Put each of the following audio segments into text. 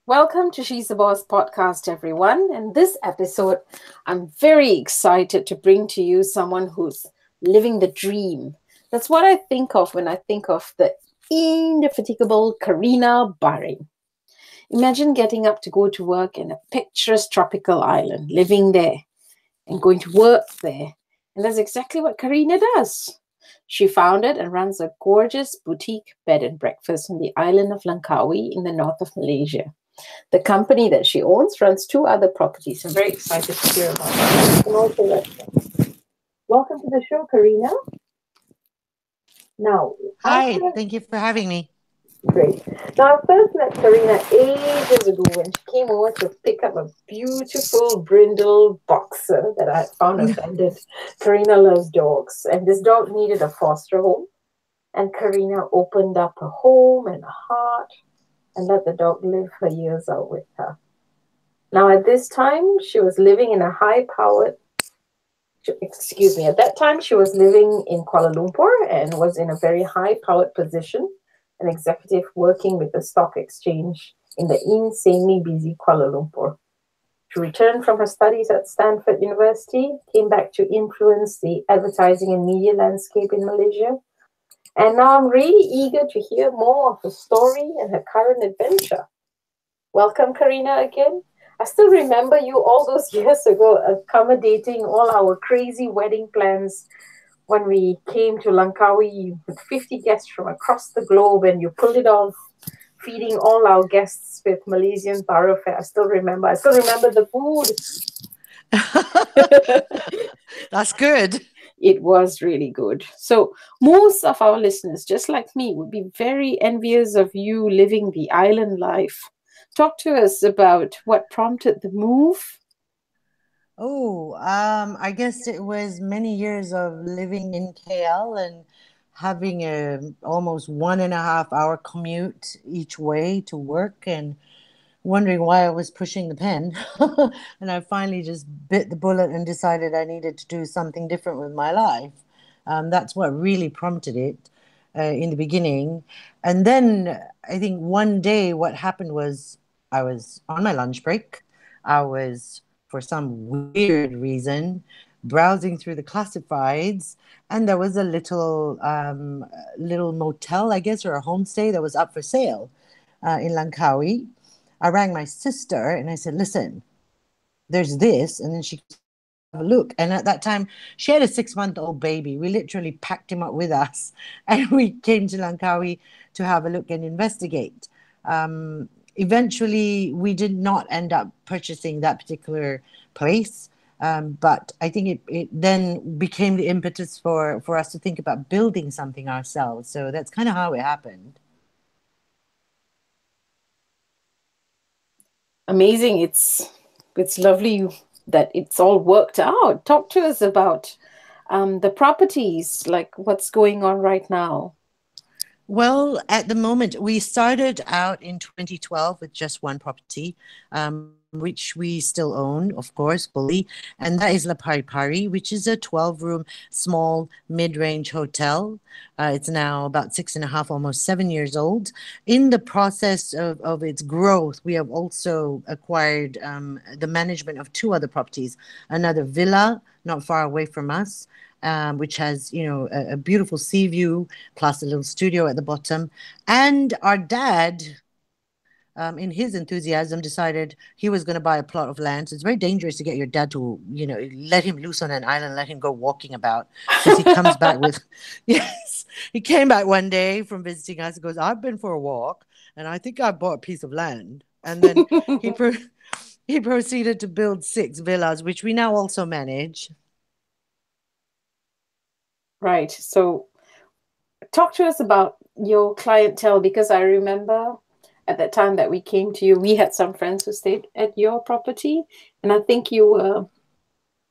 Welcome to She's the Boss podcast, everyone. In this episode, I'm very excited to bring to you someone who's living the dream. That's what I think of when I think of the indefatigable Karina Bahrin. Imagine getting up to go to work in a picturesque tropical island, living there and going to work there. And that's exactly what Karina does. She founded and runs a gorgeous boutique bed and breakfast on the island of Langkawi in the north of Malaysia. The company that she owns runs two other properties. I'm very excited to hear about that. Welcome to the show, Karina. Now, Hi, thank you for having me. Great. Now, I first met Karina ages ago when she came over to pick up a beautiful brindle boxer that I had found abandoned. Karina loves dogs, and this dog needed a foster home. And Karina opened up a home and a heart and let the dog live her years out with her. Now, at this time, she was living in a at that time, she was living in Kuala Lumpur and was in a very high-powered position, an executive working with the stock exchange in the insanely busy Kuala Lumpur. She returned from her studies at Stanford University, came back to influence the advertising and media landscape in Malaysia, and now I'm really eager to hear more of her story and her current adventure. Welcome, Karina, again. I still remember you all those years ago accommodating all our crazy wedding plans when we came to Langkawi with 50 guests from across the globe, and you pulled it off, feeding all our guests with Malaysian thoroughfare. I still remember the food. That's good. It was really good. So most of our listeners, just like me, would be very envious of you living the island life. Talk to us about what prompted the move. I guess it was many years of living in KL and having a almost 1.5 hour commute each way to work and wondering why I was pushing the pen. And I finally just bit the bullet and decided I needed to do something different with my life. That's what really prompted it in the beginning. And then I think one day what happened was I was on my lunch break. I was, for some weird reason, browsing through the classifieds, and there was a little motel, I guess, or a homestay that was up for sale in Langkawi. I rang my sister and I said, listen, there's this. And then she have a look. And at that time, she had a 6-month-old baby. We literally packed him up with us and we came to Langkawi to have a look and investigate. Eventually, we did not end up purchasing that particular place. But I think it then became the impetus for us to think about building something ourselves. So that's kind of how it happened. Amazing. It's lovely that it's all worked out. Talk to us about the properties, like what's going on right now. Well, at the moment, we started out in 2012 with just one property, which we still own, of course, fully. And that is La Pari Pari, which is a 12-room, small, mid-range hotel. It's now about 6.5, almost 7 years old. In the process of its growth, we have also acquired the management of two other properties, another villa not far away from us, which has, a beautiful sea view, plus a little studio at the bottom. And our dad, in his enthusiasm, decided he was going to buy a plot of land. So it's very dangerous to get your dad to, let him loose on an island, let him go walking about. Because he comes back with, yes, he came back one day from visiting us and goes, I've been for a walk and I think I bought a piece of land. And then he proceeded to build 6 villas, which we now also manage. Right. So talk to us about your clientele, because I remember at that time that we came to you, we had some friends who stayed at your property, and I think you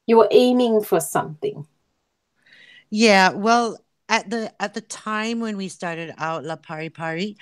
were aiming for something. Yeah, well, at the time when we started out La Pari Pari,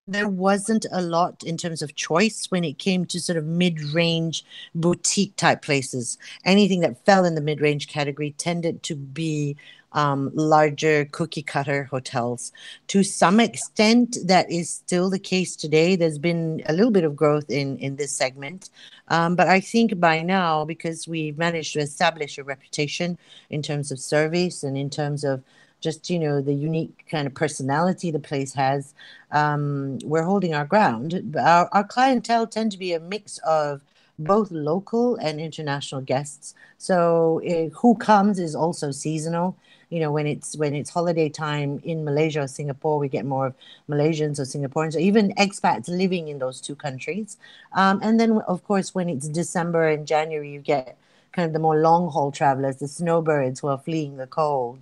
there wasn't a lot in terms of choice when it came to sort of mid-range boutique type places. Anything that fell in the mid-range category tended to be larger cookie cutter hotels. To some extent, that is still the case today. There's been a little bit of growth in this segment. But I think by now, because we've managed to establish a reputation in terms of service and in terms of just, the unique kind of personality the place has, we're holding our ground. Our clientele tend to be a mix of both local and international guests. So who comes is also seasonal. When it's holiday time in Malaysia or Singapore, we get more of Malaysians or Singaporeans or even expats living in those two countries. And then, of course, when it's December and January, you get kind of the more long haul travelers, the snowbirds who are fleeing the cold.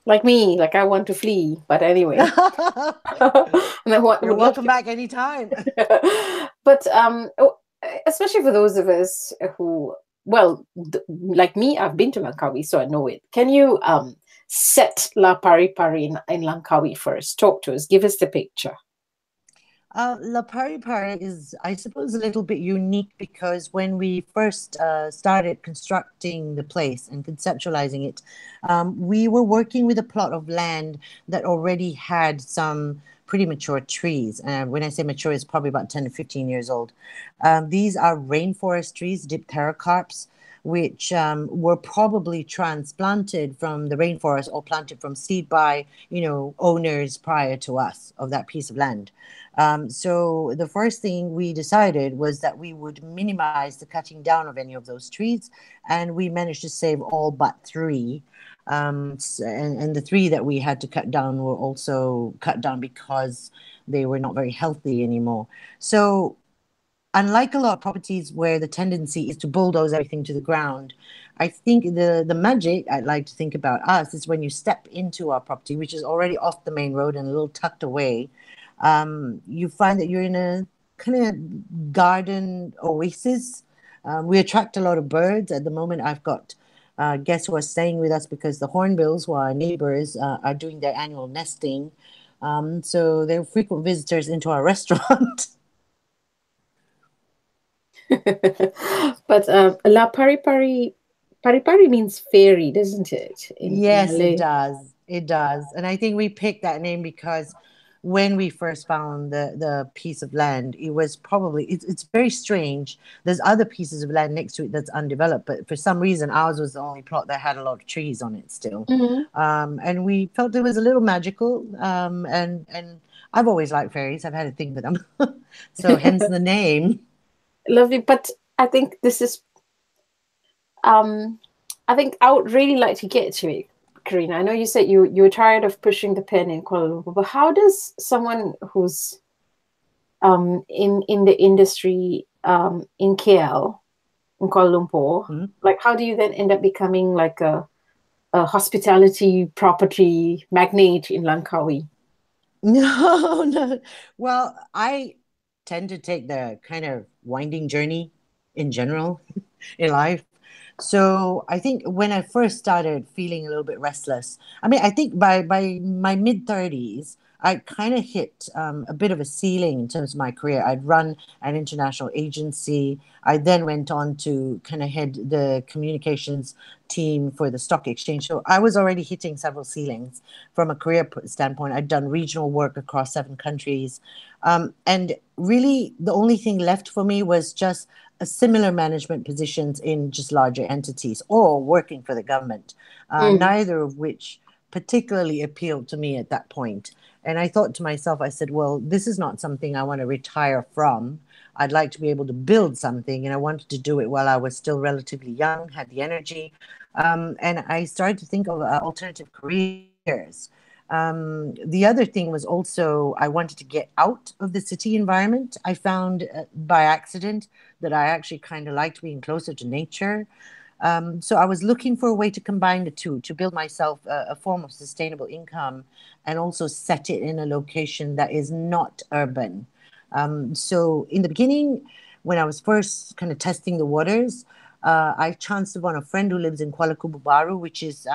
Like me, like I want to flee, but anyway. And I You're would love welcome to. back anytime. But especially for those of us who, well, like me, I've been to Langkawi, so I know it. Can you set La Pari Pari in Langkawi first? Talk to us. Give us the picture. La Pari Pari is, I suppose, a little bit unique because when we first started constructing the place and conceptualizing it, we were working with a plot of land that already had some pretty mature trees. When I say mature, it's probably about 10 to 15 years old. These are rainforest trees, dipterocarps, which were probably transplanted from the rainforest or planted from seed by, owners prior to us of that piece of land. So the first thing we decided was that we would minimize the cutting down of any of those trees, and we managed to save all but three. And the three that we had to cut down were also cut down because they were not very healthy anymore. So unlike a lot of properties where the tendency is to bulldoze everything to the ground, I think the magic I'd like to think about us is when you step into our property, which is already off the main road and a little tucked away, you find that you're in a kind of garden oasis. We attract a lot of birds. At the moment, I've got guests who are staying with us because the hornbills, who are our neighbors, are doing their annual nesting. So they're frequent visitors into our restaurant. But La Pari Pari, Pari Pari means fairy, doesn't it? In Yes, it Malay. does. It does. And I think we picked that name because when we first found the piece of land, it was probably it's very strange. There's other pieces of land next to it that's undeveloped, but for some reason ours was the only plot that had a lot of trees on it still. Mhm. And we felt it was a little magical. And I've always liked fairies. I've had a thing with them. So hence the name. Lovely. But I think this is um I think I would really like to get to it, Karina. I know you said you were tired of pushing the pen in Kuala Lumpur, but how does someone who's in the industry in KL, in Kuala Lumpur, Mhm. like how do you then end up becoming like a hospitality property magnate in Langkawi? No, no. Well, I tend to take the kind of winding journey in general in life. So I think when I first started feeling a little bit restless, I mean, I think by my mid 30s, I kind of hit a bit of a ceiling in terms of my career. I'd run an international agency. I then went on to kind of head the communications team for the stock exchange. So I was already hitting several ceilings from a career standpoint. I'd done regional work across 7 countries. And really, the only thing left for me was just a similar management positions in just larger entities or working for the government, Mm. neither of which particularly appealed to me at that point. And I thought to myself, I said, well, this is not something I want to retire from. I'd like to be able to build something, and I wanted to do it while I was still relatively young, had the energy. And I started to think of alternative careers. The other thing was also I wanted to get out of the city environment. I found by accident that I actually kind of liked being closer to nature. So I was looking for a way to combine the two to build myself a form of sustainable income and also set it in a location that is not urban. So in the beginning, when I was first kind of testing the waters, I chanced upon a friend who lives in Kuala Kubu Baru, which is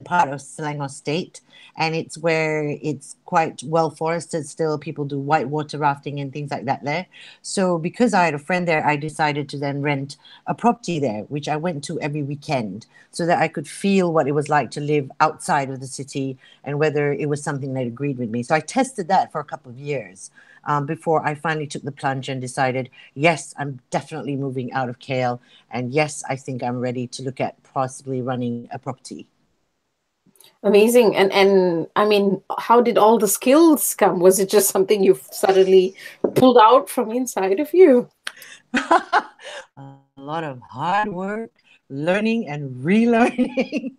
part of Selangor State, and it's where it's quite well forested still. People do whitewater rafting and things like that there. So because I had a friend there, I decided to then rent a property there, which I went to every weekend so that I could feel what it was like to live outside of the city and whether it was something that agreed with me. So I tested that for a couple of years. Before I finally took the plunge and decided, yes, I'm definitely moving out of KL. And yes, I think I'm ready to look at possibly running a property. Amazing. And I mean, how did all the skills come? Was it just something you've suddenly pulled out from inside of you? A lot of hard work, learning and relearning.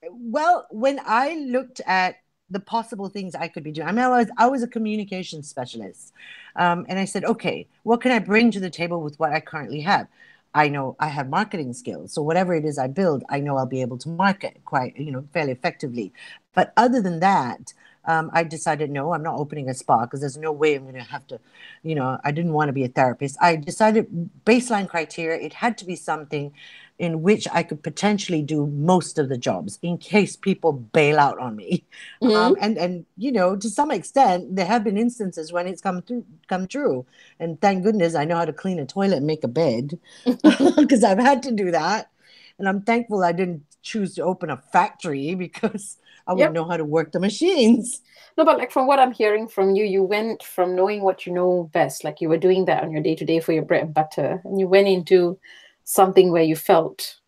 Well, when I looked at the possible things I could be doing, I was a communication specialist, and I said, okay, what can I bring to the table with what I currently have? I know I have marketing skills, so whatever it is I build, I know I'll be able to market quite, fairly effectively. But other than that, I decided no, I'm not opening a spa because there's no way I'm going to have to, I didn't want to be a therapist. I decided baseline criteria, it had to be something in which I could potentially do most of the jobs in case people bail out on me. Hmm. And to some extent, there have been instances when it's come true. And thank goodness I know how to clean a toilet and make a bed because I've had to do that. And I'm thankful I didn't choose to open a factory because I wouldn't Yep. know how to work the machines. No, but like from what I'm hearing from you, you went from knowing what you know best, like you were doing that on your day to day for your bread and butter, and you went into something where you felt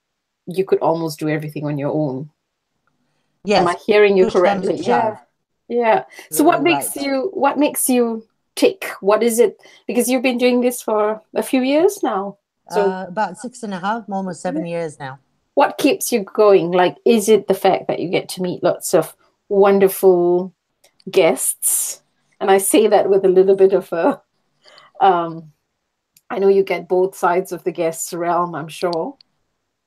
you could almost do everything on your own. Am I Yes, hearing you push comes to correctly? Yeah. shove. Yeah. So Absolutely right. what makes you tick? What is it? Because you've been doing this for a few years now. So About 6.5, almost yeah, 7 years now. what keeps you going? Like, is it the fact that you get to meet lots of wonderful guests? And I say that with a little bit of a, um, I know you get both sides of the guests realm, I'm sure.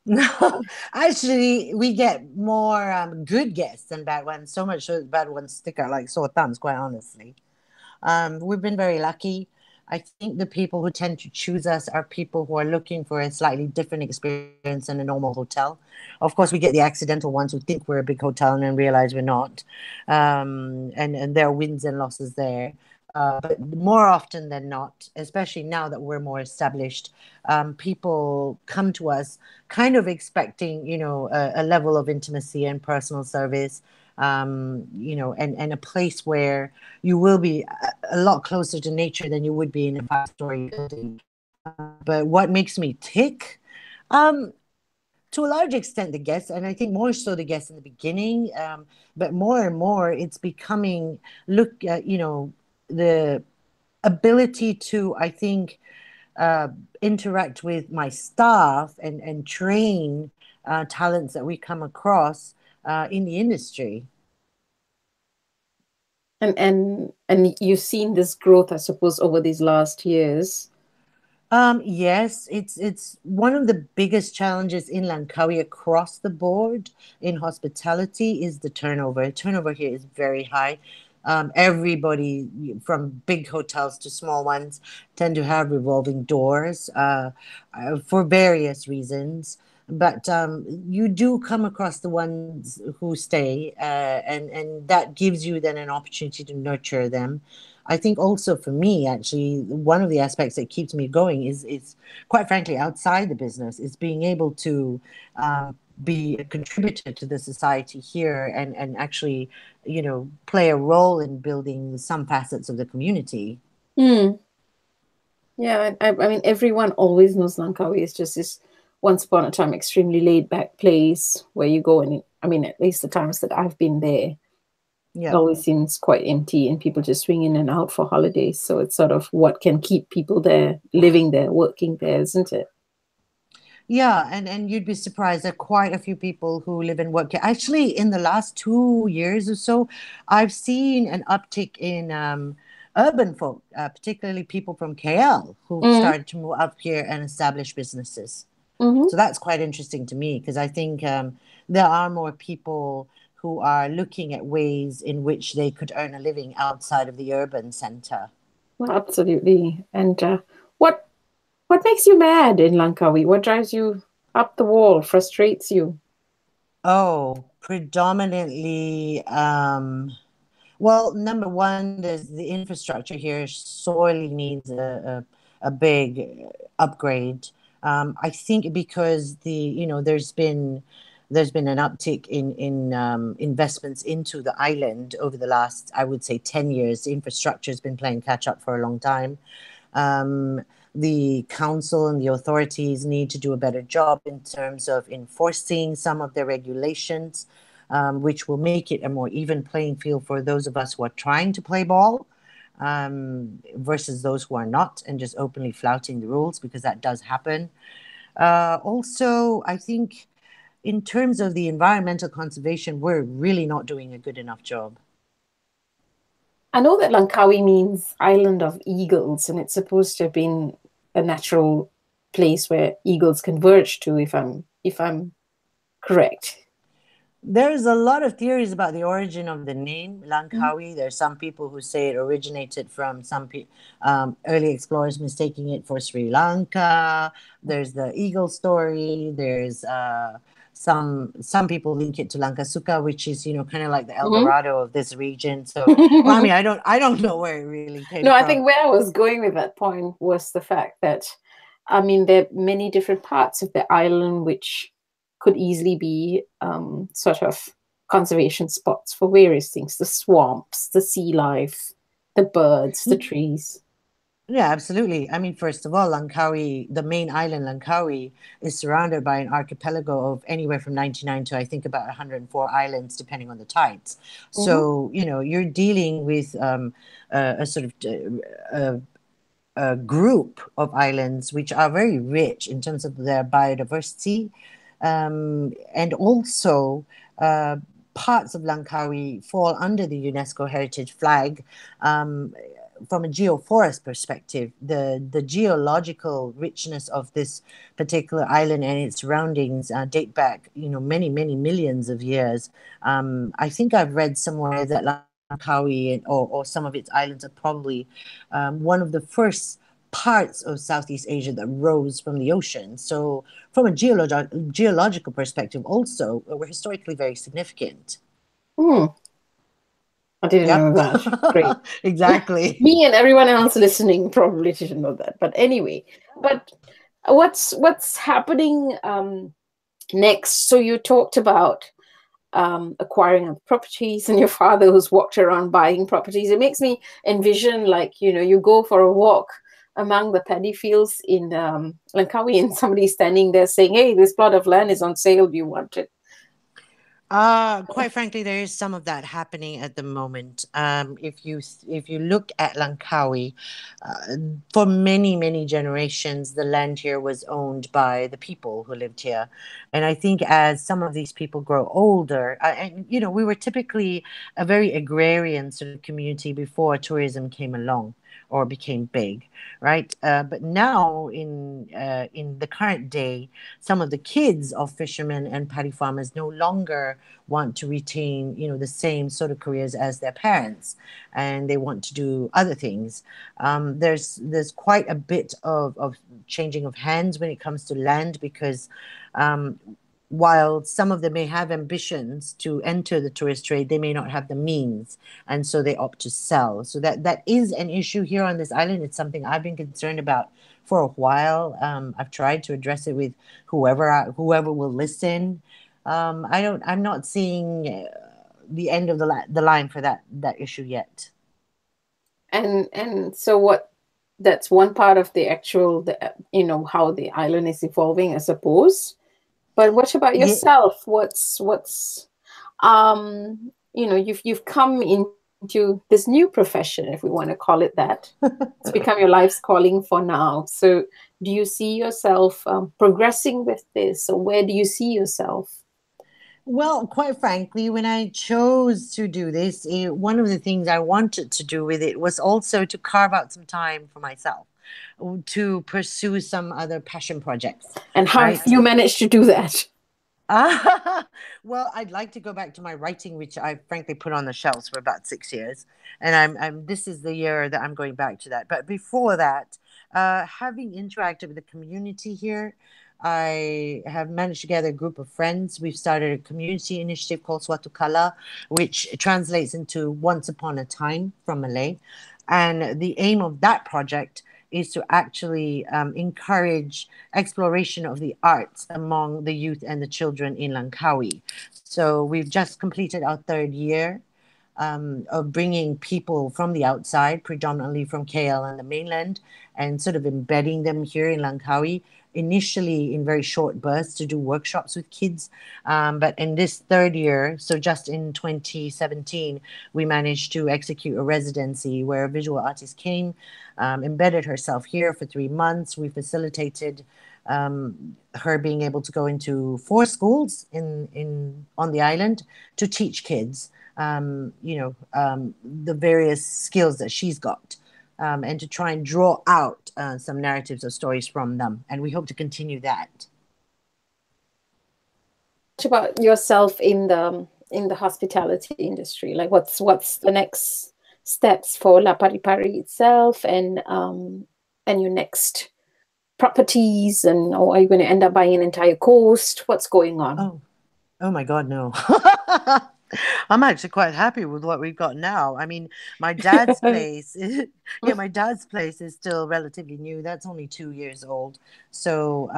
No, actually, we get more good guests than bad ones. So much so bad ones stick out like sore thumbs, quite honestly. We've been very lucky. I think the people who tend to choose us are people who are looking for a slightly different experience than a normal hotel. Of course, we get the accidental ones who think we're a big hotel and then realize we're not. And there are wins and losses there. But more often than not, especially now that we're more established, people come to us kind of expecting, a level of intimacy and personal service, and a place where you will be a lot closer to nature than you would be in a five-story building. But what makes me tick? Um, to a large extent, the guests, and I think more so the guests in the beginning, but more and more, it's becoming look, the ability to, I think, uh, interact with my staff and train talents that we come across in the industry. And you've seen this growth, I suppose, over these last years. Yes, it's one of the biggest challenges in Langkawi across the board in hospitality is the turnover. Turnover here is very high. Everybody from big hotels to small ones tend to have revolving doors for various reasons. But you do come across the ones who stay, and that gives you then an opportunity to nurture them. I think also for me, actually, one of the aspects that keeps me going is quite frankly outside the business is being able to be a contributor to the society here and actually, play a role in building some facets of the community. Hmm. Yeah, I mean, everyone always knows Langkawi is just this once upon a time extremely laid back place where you go and I mean, at least the times that I've been there, it Yeah. always seems quite empty and people just swing in and out for holidays. So it's sort of what can keep people there, living there, working there, isn't it? Yeah, and you'd be surprised. There are quite a few people who live and work here. Actually, in the last 2 years or so, I've seen an uptick in urban folk, particularly people from KL who've Mm-hmm. started to move up here and establish businesses. Mm-hmm. So that's quite interesting to me because I think there are more people who are looking at ways in which they could earn a living outside of the urban center. Well, absolutely. And what what makes you mad in Langkawi? What drives you up the wall, frustrates you? Oh, predominantly, well, number one, there's the infrastructure here sorely needs a big upgrade. I think because there's been an uptick in investments into the island over the last, I would say, 10 years. Infrastructure has been playing catch up for a long time. Um, the council and the authorities need to do a better job in terms of enforcing some of their regulations, which will make it a more even playing field for those of us who are trying to play ball, versus those who are not and just openly flouting the rules, because that does happen. Also, I think in terms of the environmental conservation, we're really not doing a good enough job. I know that Langkawi means Island of Eagles, and it's supposed to have been a natural place where eagles converge to, if I'm correct. There's a lot of theories about the origin of the name Mm. Langkawi. There's some people who say it originated from early explorers mistaking it for Sri Lanka. There's the eagle story. There's some people link it to Lankasuka, which is kind of like the El Mhm. Dorado of this region. So, well, I mean, I don't know where it really came No, I from. think where I was going with that point was the fact that, I mean, there are many different parts of the island which could easily be sort of conservation spots for various things: the swamps, the sea life, the birds, the trees. Yeah, absolutely. I mean, first of all, Langkawi, the main island, Langkawi, is surrounded by an archipelago of anywhere from 99 to I think about 104 islands, depending on the tides. Hmm. So, you're dealing with a sort of a group of islands which are very rich in terms of their biodiversity, and also uh, parts of Langkawi fall under the UNESCO Heritage Flag. Um, from a geoforest perspective, the geological richness of this particular island and its surroundings date back, many, many millions of years. I think I've read somewhere that Langkawi or some of its islands are probably one of the first parts of Southeast Asia that rose from the ocean. So, from a geological perspective, also, we're historically very significant. Hmm, I didn't Yep, know that. Great. exactly. Me and everyone else listening probably didn't know that. But anyway, but what's happening next? So you talked about acquiring of properties and your father who's walked around buying properties. It makes me envision, like, you go for a walk among the paddy fields in Langkawi, and somebody standing there saying, "Hey, this plot of land is on sale. Do you want it?" Quite frankly, there is some of that happening at the moment. If you look at Langkawi, uh, for many many generations, the land here was owned by the people who lived here, and I think as some of these people grow older, and we were typically a very agrarian sort of community before tourism came along or became big, right? But now in the current day, some of the kids of fishermen and paddy farmers no longer want to retain, the same sort of careers as their parents, and they want to do other things. There's quite a bit of changing of hands when it comes to land, because um, while some of them may have ambitions to enter the tourist trade, they may not have the means, and so they opt to sell. So that is an issue here on this island. It's something I've been concerned about for a while. I've tried to address it with whoever will listen. I'm not seeing the end of the line for that issue yet. And so what? That's one part of the actual, how the island is evolving, I suppose. But what about Yeah. yourself? What's you've come into this new profession, if we want to call it that. It's become your life's calling for now. So do you see yourself progressing with this, or where do you see yourself? Well, quite frankly, when I chose to do this, one of the things I wanted to do with it was also to carve out some time for myself, to pursue some other passion projects, And how have right? you managed to do that? Well, I'd like to go back to my writing, which I frankly put on the shelves for about 6 years, and this is the year that I'm going back to that. But before that, having interacted with the community here, I have managed to gather a group of friends. We've started a community initiative called Suatu Kala, which translates into Once Upon a Time from Malay. And the aim of that project is to actually encourage exploration of the arts among the youth and the children in Langkawi. So we've just completed our third year of bringing people from the outside, predominantly from KL and the mainland, and sort of embedding them here in Langkawi, initially in very short bursts to do workshops with kids. But in this third year, so just in 2017, we managed to execute a residency where a visual artist came, embedded herself here for 3 months. We facilitated her being able to go into 4 schools in on the island to teach kids the various skills that she's got, and to try and draw out some narratives or stories from them. And we hope to continue that. About yourself in the hospitality industry, like what's the next steps for La Pari Pari itself, and your next properties, and or are you going to end up buying an entire coast? What's going on? Oh my God, no. I'm actually quite happy with what we've got now. I mean, my dad's place, yeah, my dad's place is still relatively new. That's only 2 years old, so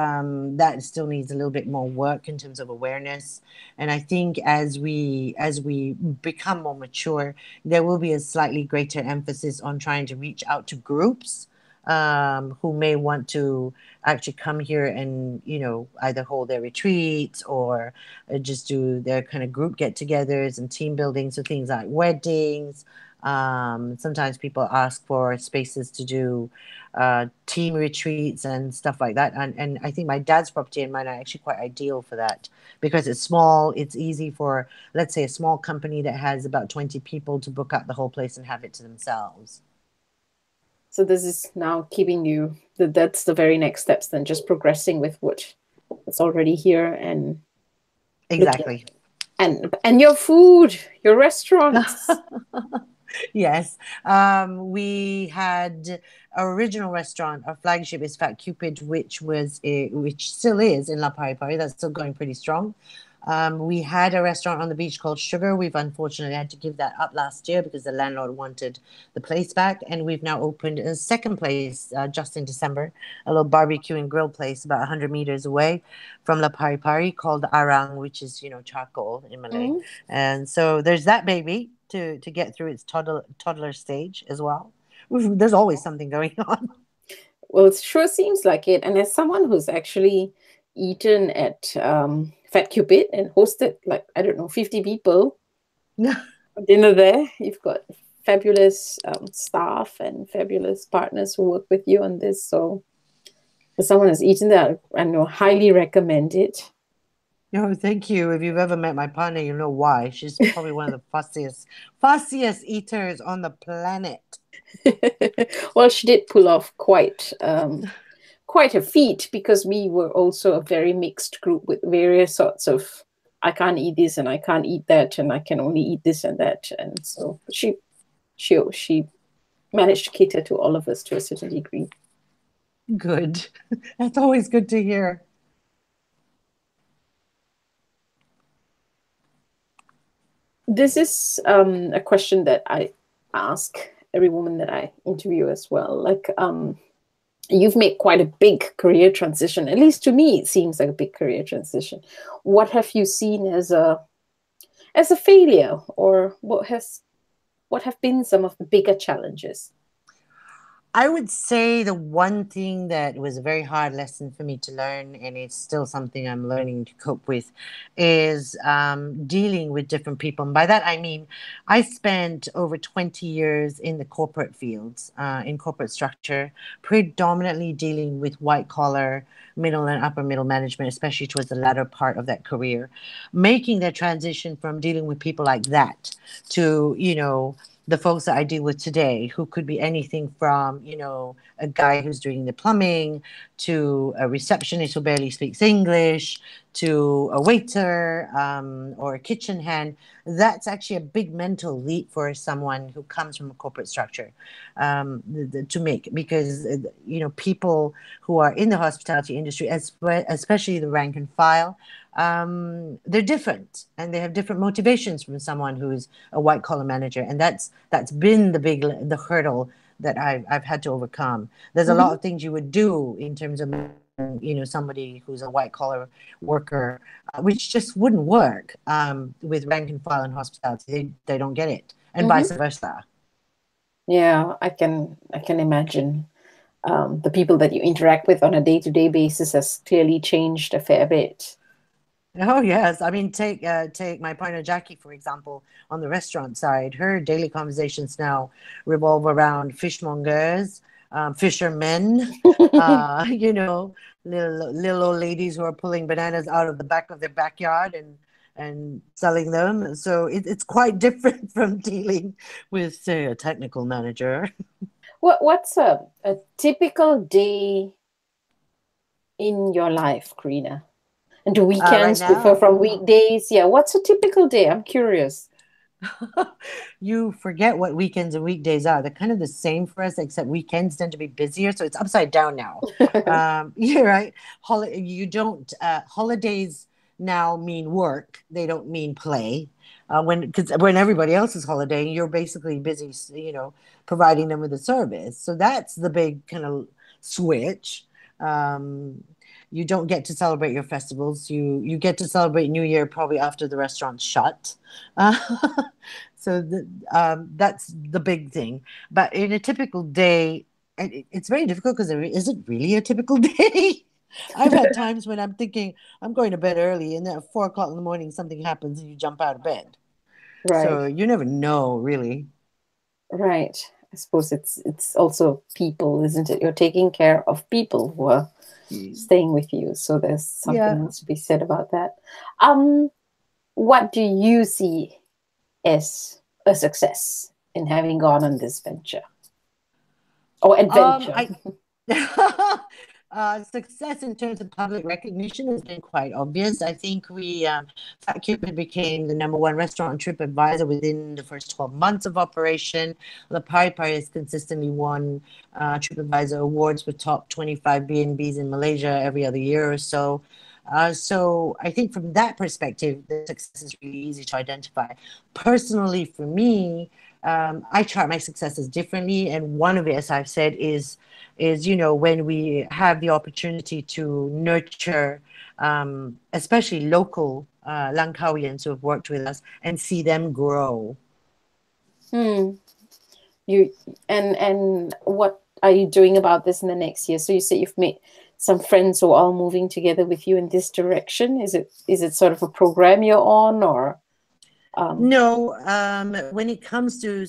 that still needs a little bit more work in terms of awareness. And I think as we become more mature, there will be a slightly greater emphasis on trying to reach out to groups who may want to actually come here and either hold their retreats or just do their kind of group get-togethers and team building, so things like weddings. Sometimes people ask for spaces to do team retreats and stuff like that, and I think my dad's property and mine are actually quite ideal for that, because it's small. It's easy for, let's say, a small company that has about 20 people to book out the whole place and have it to themselves. So this is now keeping you, that's the very next steps, then just progressing with what's already here, and looking, Exactly. and your food, your restaurants. Yes. We had our original restaurant, our flagship is Fat Cupid, which still is in La Pari Pari. That's still going pretty strong. We had a restaurant on the beach called Sugar. We've unfortunately had to give that up last year because the landlord wanted the place back. And we've now opened a second place just in December, a little barbecue and grill place about 100 meters away from La Pari Pari called Arang, which is, charcoal in Malay. Mm. And so there's that baby to get through its toddler stage as well. There's always something going on. Well, it sure seems like it. And as someone who's actually eaten at Fat Cupid and hosted, like, I don't know, 50 people for dinner there, you've got fabulous staff and fabulous partners who work with you on this. So for someone who's eaten that, I know, highly recommend it. No, thank you. If you've ever met my partner, you know why. She's probably one of the fussiest eaters on the planet. Well, she did pull off quite a feat, because we were also a very mixed group with various sorts of, I can't eat this and I can't eat that and I can only eat this and that, and so she managed to cater to all of us to a certain degree. Good. That's always good to hear. This is a question that I ask every woman that I interview as well. Like, you've made quite a big career transition. At least to me, it seems like a big career transition. What have you seen as a failure, or what have been some of the bigger challenges? I would say the one thing that was a very hard lesson for me to learn, and it's still something I'm learning to cope with, is dealing with different people. And by that, I mean, I spent over 20 years in the corporate fields, in corporate structure, predominantly dealing with white collar, middle and upper middle management, especially towards the latter part of that career. Making that transition from dealing with people like that to, the folks that I deal with today, who could be anything from, a guy who's doing the plumbing to a receptionist who barely speaks English to a waiter or a kitchen hand. That's actually a big mental leap for someone who comes from a corporate structure to make, because people who are in the hospitality industry, especially the rank and file, they're different and they have different motivations from someone who's a white collar manager, and that's been the hurdle that I've had to overcome. There's a lot of things you would do in terms of somebody who's a white collar worker, which just wouldn't work with rank and file in hospitality. They don't get it, and vice versa. Yeah, I can imagine. The people that you interact with on a day-to-day basis has clearly changed a fair bit. Oh yes, I mean take my partner Jackie, for example, on the restaurant side. Her daily conversations now revolve around fishmongers, fishermen, little old ladies who are pulling bananas out of the back of their backyard and selling them. So it's quite different from dealing with, say, a technical manager. What's a typical day in your life, Karina? And do Right weekends differ now. from weekdays? Yeah, what's a typical day? I'm curious. You forget what weekends and weekdays are. They're kind of the same for us, except weekends tend to be busier. So it's upside down now. Yeah, right. You don't, holidays now mean work. They don't mean play. Because when everybody else is holidaying, you're basically busy, providing them with a service. So that's the big kind of switch. Um, you don't get to celebrate your festivals. You get to celebrate New Year probably after the restaurant's shut. Uh, that's the big thing. But in a typical day, it's very difficult because there isn't really a typical day. I've had times when I'm thinking I'm going to bed early, and then at 4 o'clock in the morning something happens and you jump out of bed. Right, So you never know, really. right. I suppose it's also people, isn't it? You're taking care of people who are staying with you. So there's something Yeah. else to be said about that. Um, what do you see as a success in having gone on this venture or adventure? I success in terms of public recognition has been quite obvious. I think Fat Cupid became the #1 restaurant on TripAdvisor within the first 12 months of operation. La Pari Pari has consistently won TripAdvisor awards with top 25 B&Bs in Malaysia every other year or so. So I think from that perspective, the success is really easy to identify. Personally, for me, I chart my successes differently, and one of it, as I've said, is when we have the opportunity to nurture, especially local Langkawians who have worked with us, and see them grow. Hmm. You and what are you doing about this in the next year? So you say you've made some friends who are all moving together with you in this direction. Is it sort of a program you're on, or No, when it comes to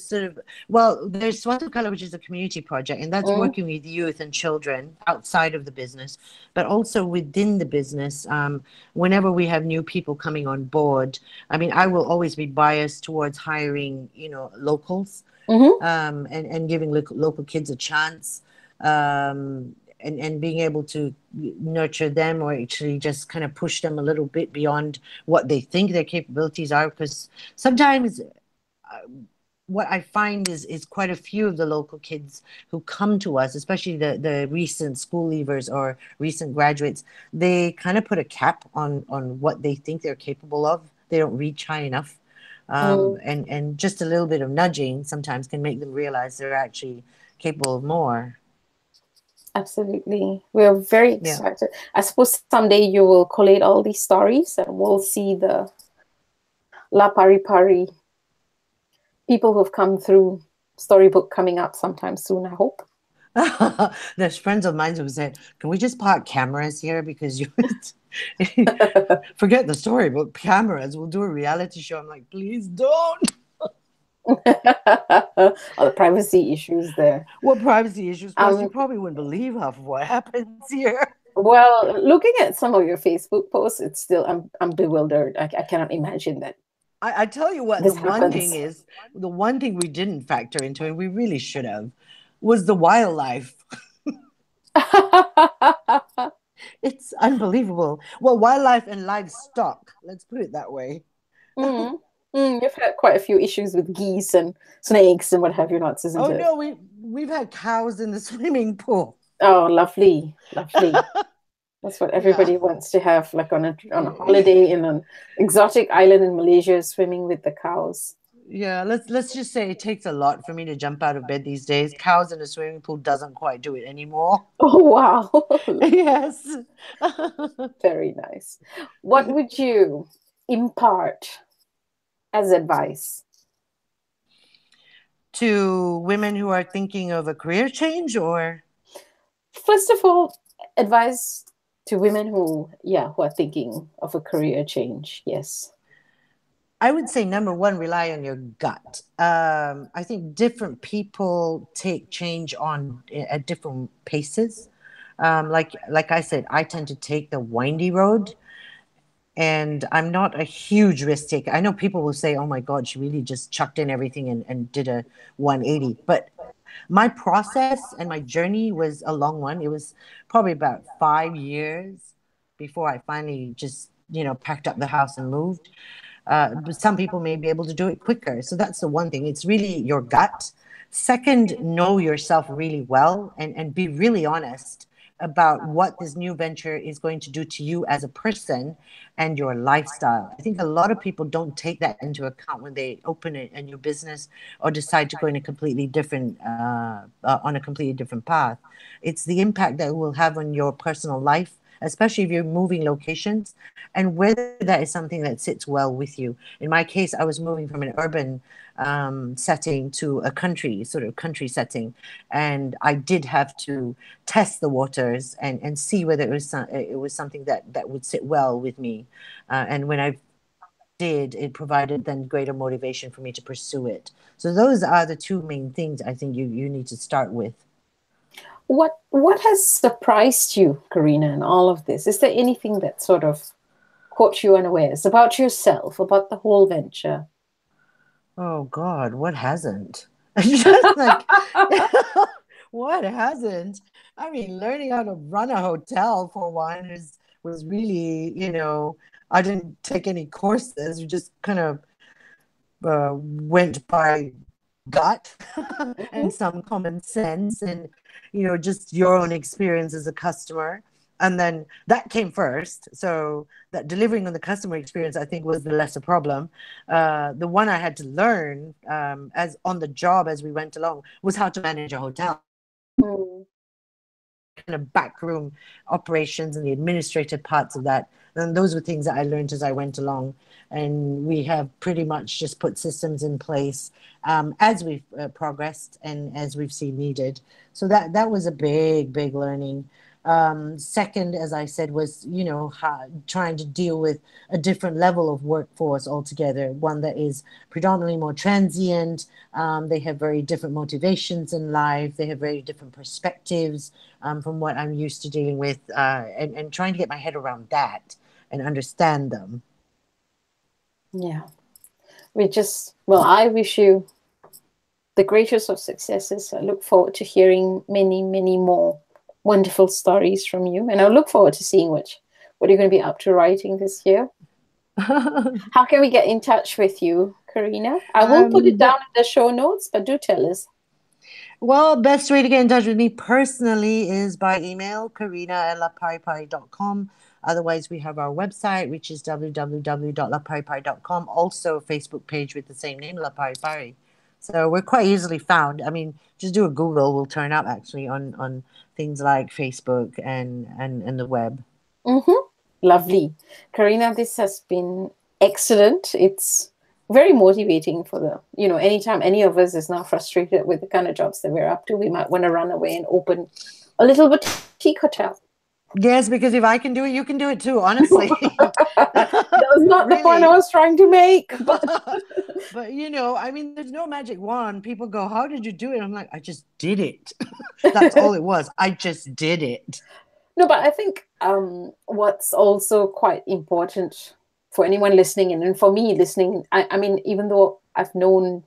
well, there's Suatu Kala, which is a community project, and that's mm, working with youth and children outside of the business, but also within the business. Whenever we have new people coming on board, I mean, I will always be biased towards hiring, locals, mm-hmm, and giving local kids a chance, and being able to nurture them, or actually just kind of push them a little bit beyond what they think their capabilities are. Because sometimes what I find is quite a few of the local kids who come to us, especially the recent school leavers or recent graduates, they kind of put a cap on what they think they're capable of. They don't reach high enough. mm, And just a little bit of nudging sometimes can make them realize they're actually capable of more. absolutely. We're very Yeah. excited. I suppose someday you will collate all these stories and we'll see the La Pari Pari people who've come through storybook coming up sometime soon, I hope. There's friends of mine who said, "Can we just park cameras here because you forget the story, but cameras? We'll do a reality show." I'm like, "Please don't." All the privacy issues there. What privacy issues? Plus, you Um, probably wouldn't believe half of what happens here. well, looking at some of your Facebook posts, it's still I'm bewildered. I cannot imagine that. I tell you what, this happens. the one thing we didn't factor into, and we really should have, was the wildlife. It's unbelievable. Well, wildlife and livestock, let's put it that way. Mm. You've had quite a few issues with geese and snakes and what have you not, isn't Oh it? no, we've had cows in the swimming pool. Oh, lovely, lovely. That's what Yeah. everybody wants to have, like on a holiday in an exotic island in Malaysia, swimming with the cows. Yeah, let's just say it takes a lot for me to jump out of bed these days. Cows in a swimming pool doesn't quite do it anymore. Oh, wow. Yes. Very nice. What would you impart as advice? To women who are thinking of a career change, or First of all, advice to women who are thinking of a career change. Yes. I would say number one, rely on your gut. I think different people take change on at different paces. Like I said, I tend to take the windy road, and I'm not a huge risk taker. I know people will say, "Oh my God, she really just chucked in everything and did a 180." But my process and my journey was a long one. It was probably about 5 years before I finally just packed up the house and moved. But some people may be able to do it quicker. So that's the one thing. It's really your gut. Second, know yourself really well and be really honest about what this new venture is going to do to you as a person and your lifestyle. I think a lot of people don't take that into account when they open a new business or decide to go in a completely different on a completely different path. It's the impact that it will have on your personal life, especially if you're moving locations, and whether that is something that sits well with you. In my case, I was moving from an urban setting to a country setting, and I did have to test the waters and see whether it was something that would sit well with me. And when I did, it provided then greater motivation for me to pursue it. So those are the two main things I think you need to start with. What has surprised you, Karina, in all of this? Is there anything that sort of caught you unawares about yourself, about the whole venture? Oh God, what hasn't? Just like what hasn't? I mean, learning how to run a hotel for one was really, I didn't take any courses. We just kind of went by gut Mhm. and some common sense and just your own experience as a customer, and then that came first. So that delivering on the customer experience, I think, was the lesser problem. The one I had to learn as on the job as we went along was how to manage a hotel, Mm. kind of backroom operations and the administrative parts of that. And those were things that I learned as I went along. And we have pretty much just put systems in place as we've progressed and as we've seen needed. So that was a big learning. Second, as I said, was trying to deal with a different level of workforce altogether, one that is predominantly more transient. They have very different motivations in life. They have very different perspectives from what I'm used to dealing with, and trying to get my head around that and understand them. Yeah. I wish you the greatest of successes. I look forward to hearing many, many more wonderful stories from you. And I look forward to seeing what you're going to be up to writing this year. How can we get in touch with you, Karina? I will put it down The in the show notes, but do tell us. Well, best way to get in touch with me personally is by email, karina@laparipari.com. Otherwise, we have our website, which is www.laparipari.com. Also, a Facebook page with the same name, La Pari Pari. So we're quite easily found. I mean, just do a Google, we'll turn up actually on things like Facebook and the web. Mm-hmm. Lovely. Karina, this has been excellent. It's very motivating for anytime any of us is now frustrated with the kind of jobs that we're up to, we might want to run away and open a little boutique hotel. Yes, because if I can do it, you can do it too, honestly. That was not the point I Really. was trying to make, but But I mean, there's no magic wand. People go, "How did you do it?" I'm like, "I just did it." That's all it was. I just did it. no, but I think what's also quite important for anyone listening and for me listening, I mean, even though I've known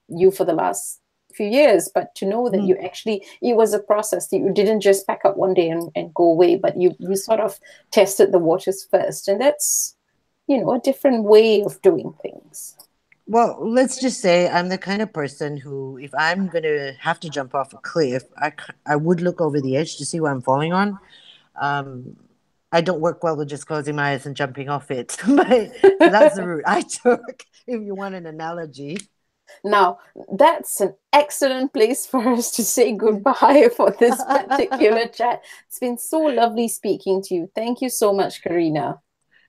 you for the last few years, but to know that Mm. you actually, it was a process that you didn't just pack up one day and go away, but you sort of tested the waters first. And that's, a different way of doing things. Well, let's just say I'm the kind of person who, if I'm going to have to jump off a cliff, I would look over the edge to see what I'm falling on. Um, I don't work well with just closing my eyes and jumping off it. But, so that's the route I took, if you want an analogy. Now, that's an excellent place for us to say goodbye for this particular chat. It's been so lovely speaking to you. Thank you so much, Karina.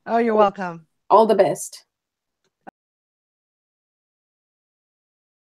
Oh, you're All welcome. all the best.